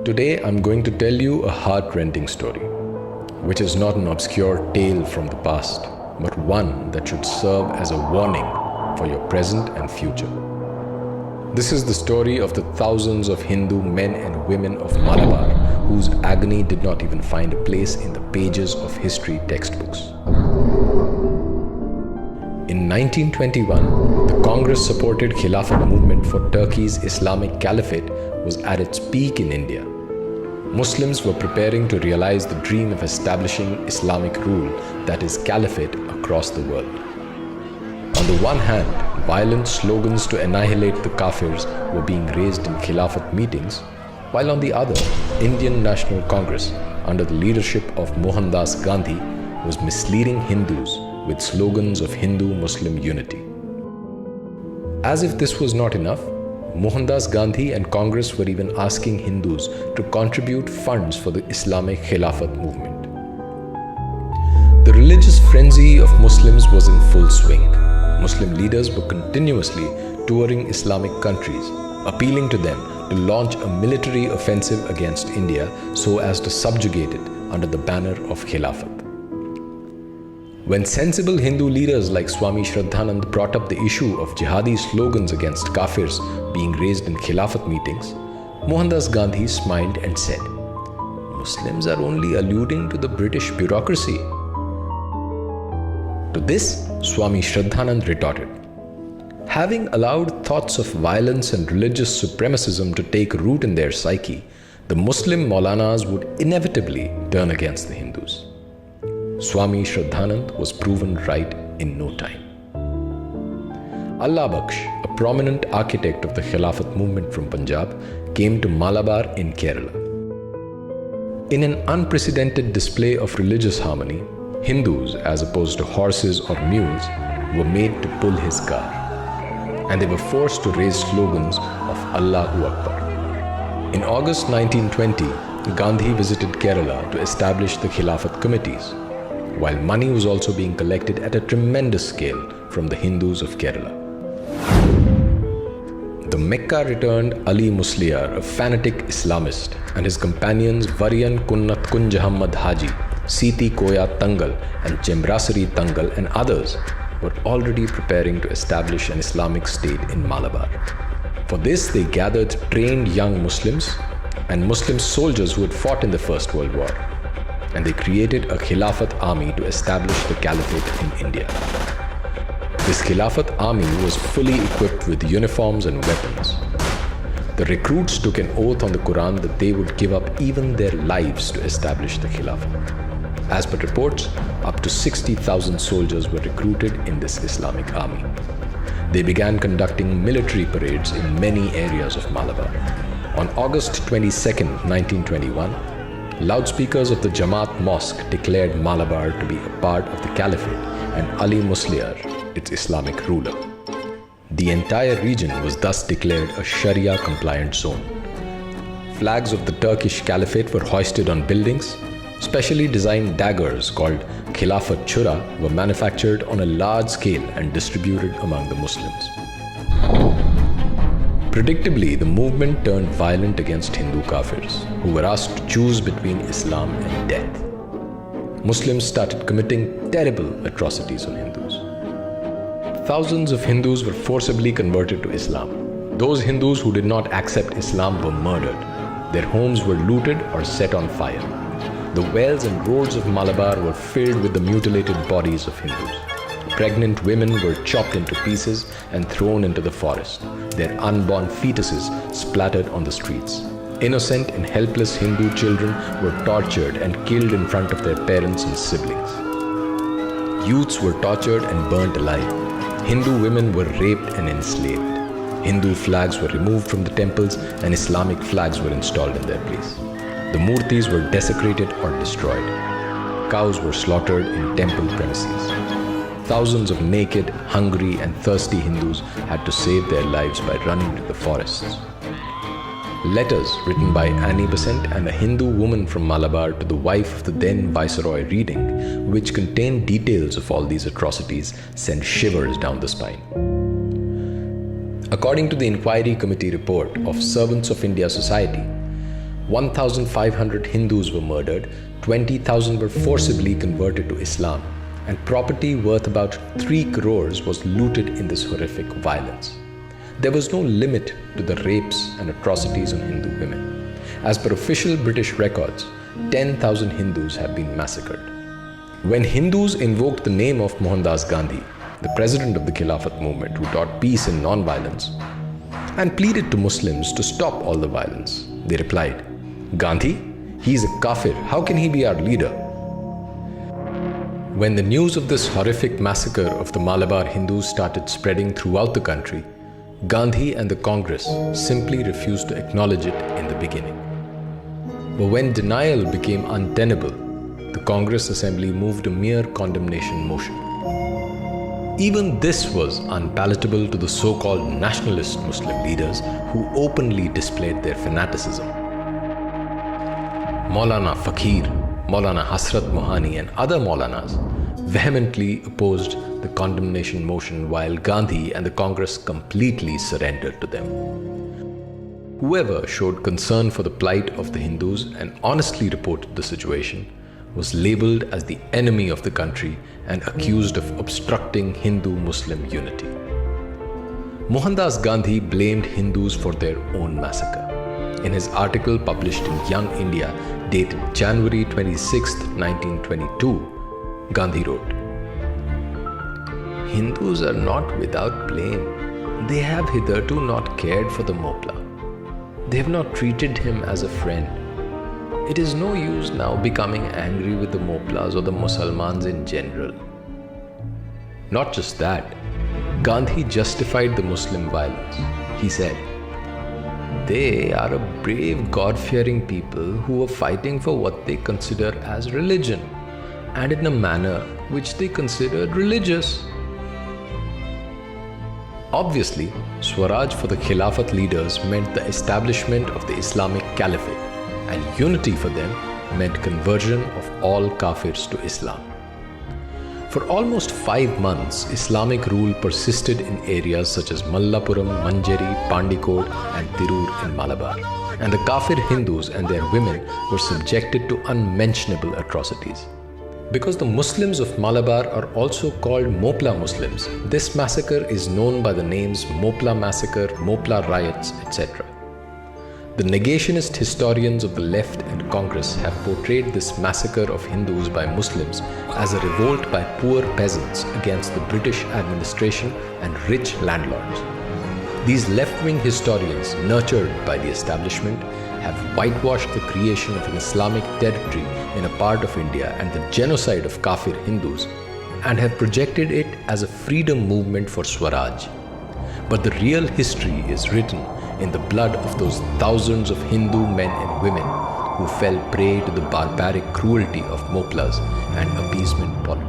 Today I'm going to tell you a heart-rending story, which is not an obscure tale from the past, but one that should serve as a warning for your present and future. This is the story of the thousands of Hindu men and women of Malabar whose agony did not even find a place in the pages of history textbooks. In 1921, the Congress-supported Khilafat movement for Turkey's Islamic Caliphate was at its peak in India. Muslims were preparing to realize the dream of establishing Islamic rule, that is, Caliphate, across the world. On the one hand, violent slogans to annihilate the Kafirs were being raised in Khilafat meetings, while on the other, Indian National Congress, under the leadership of Mohandas Gandhi, was misleading Hindus with slogans of Hindu-Muslim unity. As if this was not enough, Mohandas Gandhi and Congress were even asking Hindus to contribute funds for the Islamic Khilafat movement. The religious frenzy of Muslims was in full swing. Muslim leaders were continuously touring Islamic countries, appealing to them to launch a military offensive against India so as to subjugate it under the banner of Khilafat. When sensible Hindu leaders like Swami Shraddhanand brought up the issue of jihadi slogans against Kafirs being raised in Khilafat meetings, Mohandas Gandhi smiled and said, "Muslims are only alluding to the British bureaucracy." To this, Swami Shraddhanand retorted, "Having allowed thoughts of violence and religious supremacism to take root in their psyche, the Muslim Maulanas would inevitably turn against the Hindus." Swami Shraddhanand was proven right in no time. Allah Bakhsh, a prominent architect of the Khilafat movement from Punjab, came to Malabar in Kerala. In an unprecedented display of religious harmony, Hindus, as opposed to horses or mules, were made to pull his car, and they were forced to raise slogans of Allahu Akbar. In August 1920, Gandhi visited Kerala to establish the Khilafat committees, while money was also being collected at a tremendous scale from the Hindus of Kerala. The Mecca returned Ali Musliar, a fanatic Islamist, and his companions Varian Kunnat Kunjahammad Haji, Siti Koya Tangal, and Chemrasari Tangal, and others were already preparing to establish an Islamic state in Malabar. For this, they gathered trained young Muslims and Muslim soldiers who had fought in the First World War, and they created a Khilafat army to establish the Caliphate in India. This Khilafat army was fully equipped with uniforms and weapons. The recruits took an oath on the Quran that they would give up even their lives to establish the Khilafat. As per reports, up to 60,000 soldiers were recruited in this Islamic army. They began conducting military parades in many areas of Malabar. On August 22, 1921, loudspeakers of the Jamaat Mosque declared Malabar to be a part of the Caliphate and Ali Musliar its Islamic ruler. The entire region was thus declared a Sharia-compliant zone. Flags of the Turkish Caliphate were hoisted on buildings. Specially designed daggers called Khilafat Chura were manufactured on a large scale and distributed among the Muslims. Predictably, the movement turned violent against Hindu Kafirs, who were asked to choose between Islam and death. Muslims started committing terrible atrocities on Hindus. Thousands of Hindus were forcibly converted to Islam. Those Hindus who did not accept Islam were murdered. Their homes were looted or set on fire. The wells and roads of Malabar were filled with the mutilated bodies of Hindus. Pregnant women were chopped into pieces and thrown into the forest, their unborn fetuses splattered on the streets. Innocent and helpless Hindu children were tortured and killed in front of their parents and siblings. Youths were tortured and burnt alive. Hindu women were raped and enslaved. Hindu flags were removed from the temples and Islamic flags were installed in their place. The murtis were desecrated or destroyed. Cows were slaughtered in temple premises. Thousands of naked, hungry, and thirsty Hindus had to save their lives by running to the forests. Letters written by Annie Besant and a Hindu woman from Malabar to the wife of the then Viceroy Reading, which contained details of all these atrocities, sent shivers down the spine. According to the Inquiry Committee report of Servants of India Society, 1,500 Hindus were murdered, 20,000 were forcibly converted to Islam, and property worth about 3 crores was looted in this horrific violence. There was no limit to the rapes and atrocities on Hindu women. As per official British records, 10,000 Hindus have been massacred. When Hindus invoked the name of Mohandas Gandhi, the president of the Khilafat movement who taught peace and non-violence, and pleaded to Muslims to stop all the violence, they replied, "Gandhi? He is a kafir. How can he be our leader?" When the news of this horrific massacre of the Malabar Hindus started spreading throughout the country, Gandhi and the Congress simply refused to acknowledge it in the beginning. But when denial became untenable, the Congress Assembly moved a mere condemnation motion. Even this was unpalatable to the so-called nationalist Muslim leaders who openly displayed their fanaticism. Maulana Fakir, Maulana Hasrat Mohani and other Maulanas vehemently opposed the condemnation motion while Gandhi and the Congress completely surrendered to them. Whoever showed concern for the plight of the Hindus and honestly reported the situation was labelled as the enemy of the country and accused of obstructing Hindu-Muslim unity. Mohandas Gandhi blamed Hindus for their own massacre. In his article published in Young India, dated January 26, 1922, Gandhi wrote, "Hindus are not without blame. They have hitherto not cared for the Mopla. They have not treated him as a friend. It is no use now becoming angry with the Moplas or the Musalmans in general." Not just that, Gandhi justified the Muslim violence. He said, "They are a brave, God-fearing people who are fighting for what they consider as religion, and in a manner which they considered religious." Obviously, Swaraj for the Khilafat leaders meant the establishment of the Islamic Caliphate, and unity for them meant conversion of all Kafirs to Islam. For almost 5 months, Islamic rule persisted in areas such as Mallapuram, Manjeri, Pandikot and Tirur in Malabar, and the Kafir Hindus and their women were subjected to unmentionable atrocities. Because the Muslims of Malabar are also called Mopla Muslims, this massacre is known by the names Mopla Massacre, Mopla Riots, etc. The negationist historians of the left and Congress have portrayed this massacre of Hindus by Muslims as a revolt by poor peasants against the British administration and rich landlords. These left-wing historians, nurtured by the establishment, have whitewashed the creation of an Islamic territory in a part of India and the genocide of Kafir Hindus, and have projected it as a freedom movement for Swaraj. But the real history is written in the blood of those thousands of Hindu men and women who fell prey to the barbaric cruelty of Moplas and appeasement politics.